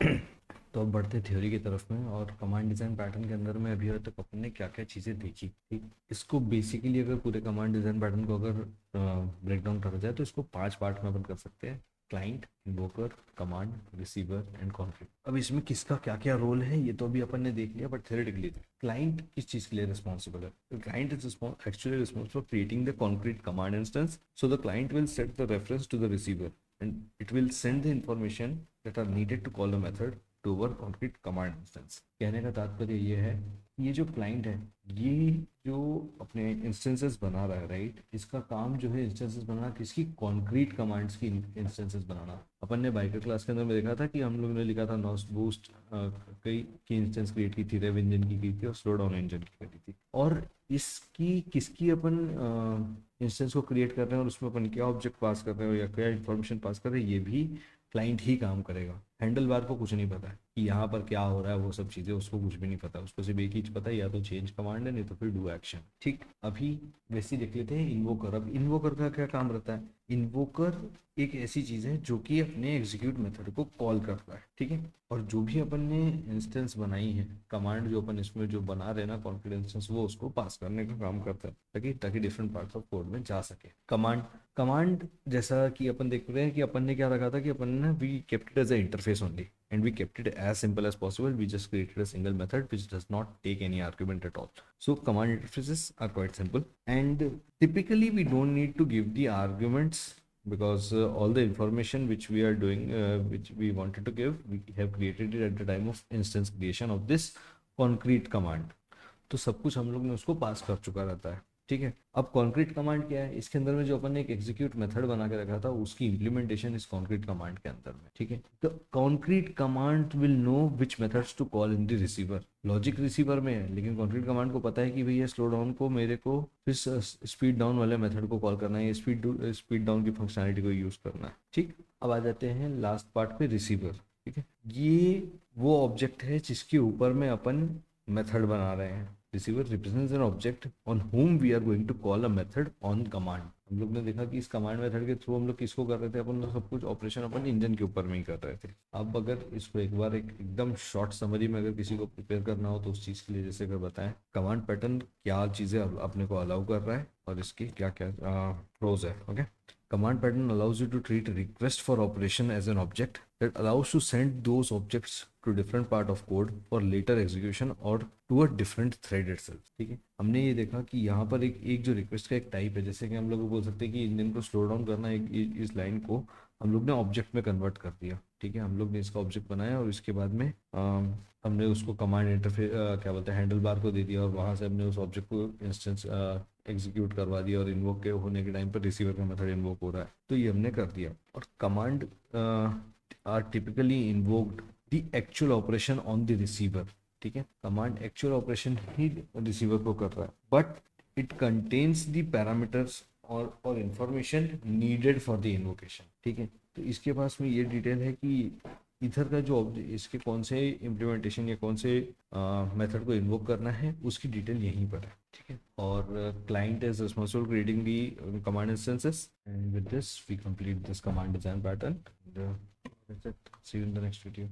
तो अब बढ़ते थ्योरी की तरफ में, और कमांड डिज़ाइन पैटर्न के अंदर में अभी तक अपन ने क्या क्या चीज़ें देखी, ठीक। इसको बेसिकली अगर पूरे कमांड डिज़ाइन पैटर्न को अगर ब्रेक डाउन करा जाए तो इसको 5 पार्ट में अपन कर सकते हैं। Client, invoker, command, receiver and conflict. अब इसमें किसका क्या क्या रोल है ये तो अभी अपन ने देख लिया, बट थ्योरेटिकली क्लाइंट किस चीज़ के लिए रिस्पॉन्सिबल है? Client is actually responsible for creating the concrete command instance, so the client will set the reference to the receiver and it will send the information that are needed to call a method to our concrete command instance। कहने का तात्पर्य ये है, ये जो client है, ये जो अपने इंस्टेंसेस बना रहा है, राइट, इसका काम जो है इंस्टेंसेस बनाना, किसकी? कॉन्क्रीट कमांड्स की इंस्टेंसेस बनाना। अपन ने बाइकर क्लास के अंदर में देखा था कि हम लोग ने लिखा था नॉस बूस्ट कई की इंस्टेंस क्रिएट की थी, रेव इंजन की थी और स्लो डाउन इंजन की करी थी। और इसकी किसकी अपन इंस्टेंस को क्रिएट कर रहे हैं और उसमें अपन क्या ऑब्जेक्ट पास कर रहे हो या क्या इन्फॉर्मेशन पास कर रहे हैं, ये भी क्लाइंट ही काम करेगा। हैंडल बार को कुछ नहीं पता है कि यहाँ पर क्या हो रहा है, वो सब चीज़ें उसको कुछ भी नहीं पता। उसको सिर्फ एक ही चीज़ पता है, या तो चेंज कमांड है, नहीं तो फिर डू एक्शन, ठीक। अभी वैसे ही देख लेते हैं इन्वोकर। अब इन्वोकर का क्या काम रहता है? इन्वोकर एक ऐसी चीज़ है जो कि अपने एग्जीक्यूट मेथड को कॉल करता है, ठीक है। और जो भी अपन ने इंस्टेंस बनाई है, कमांड जो अपन इसमें जो बना रहे हैं ना कॉन्फिडेंस इंस्टेंस, वो उसको पास करने का काम करता है, ताकि ताकि डिफरेंट पार्ट्स ऑफ कोड में जा सके। कमांड कमांड जैसा कि अपन देख रहे हैं कि अपन ने क्या रखा था कि अपन ने we kept it as a interface only and we kept it as simple as possible. We just created a single method which does not take any argument at all. So command interfaces are quite simple, and typically we don't need to give the arguments because all the information which we are doing, which we wanted to give, we have created it at the time of instance creation of this concrete command. तो सब कुछ हम लोग ने उसको पास कर चुका रहता है, ठीक है। अब कॉन्क्रीट कमांड क्या है? इसके अंदर में जो अपन ने एक एग्जीक्यूट मेथड बना के रखा था, उसकी इंप्लीमेंटेशन इस कॉन्क्रीट कमांड के अंदर में, ठीक है। तो concrete command will know which methods to call in the receiver. Logic receiver में है, लेकिन कॉन्क्रीट कमांड को पता है कि भैया स्लो डाउन को मेरे को इस स्पीड डाउन वाले मेथड को कॉल करना है, या स्पीड डाउन की फंक्शनलिटी को यूज करना है, ठीक। अब आ जाते हैं लास्ट पार्ट पे, रिसीवर, ठीक है। ये वो ऑब्जेक्ट है जिसके ऊपर में अपन मेथड बना रहे हैं। Receiver represents an object on whom we are going to call a method on command. हम लोग ने देखा कि इस कमांड मेथड के थ्रू हम लोग किसको कर रहे थे? अपन लोग सब कुछ ऑपरेशन अपन इंजन के ऊपर में ही कर रहे थे। अब अगर इसको एक बार एकदम शॉर्ट समरी में अगर किसी को प्रिपेयर करना हो तो उस चीज़ के लिए जैसे अगर बताएं, कमांड पैटर्न क्या चीज़ें अपने को अलाउ कर रहा है और इसके क्या क्या प्रोज है, okay. Command pattern allows you to treat a request for operation as an object that allows to send those objects to different part of code for later execution or to a different thread itself, ठीक है। हमने ये देखा कि यहाँ पर एक जो रिक्वेस्ट का एक टाइप है, जैसे कि हम लोग बोल सकते हैं कि इंजन को स्लो डाउन करना, इस लाइन को हम लोग ने ऑब्जेक्ट में कन्वर्ट कर दिया, ठीक है। हम लोग ने इसका ऑब्जेक्ट बनाया और इसके बाद में हमने उसको कमांड इंटरफेस क्या बोलते हैं, हैंडल बार को दे दिया, और वहाँ से हमने उस ऑब्जेक्ट को इंस्टेंस एग्जीक्यूट करवा दिया, और इन्वोक के होने के टाइम पर रिसीवर का मेथड इन्वोक हो रहा है, तो ये हमने कर दिया। और command are typically invoked the actual operation on the receiver, ठीक है। कमांड एक्चुअल ऑपरेशन ही रिसीवर को कर रहा है, but it contains the parameters और information needed for the invocation, ठीक है। तो इसके पास में ये डिटेल है कि इधर का जो इसके कौन से इम्प्लीमेंटेशन या कौन से मेथड को इन्वोक करना है, उसकी डिटेल यहीं पर है, ठीक है। और client is responsible creating the command instances, and with this we complete this command design pattern. That's it. See you in the next video.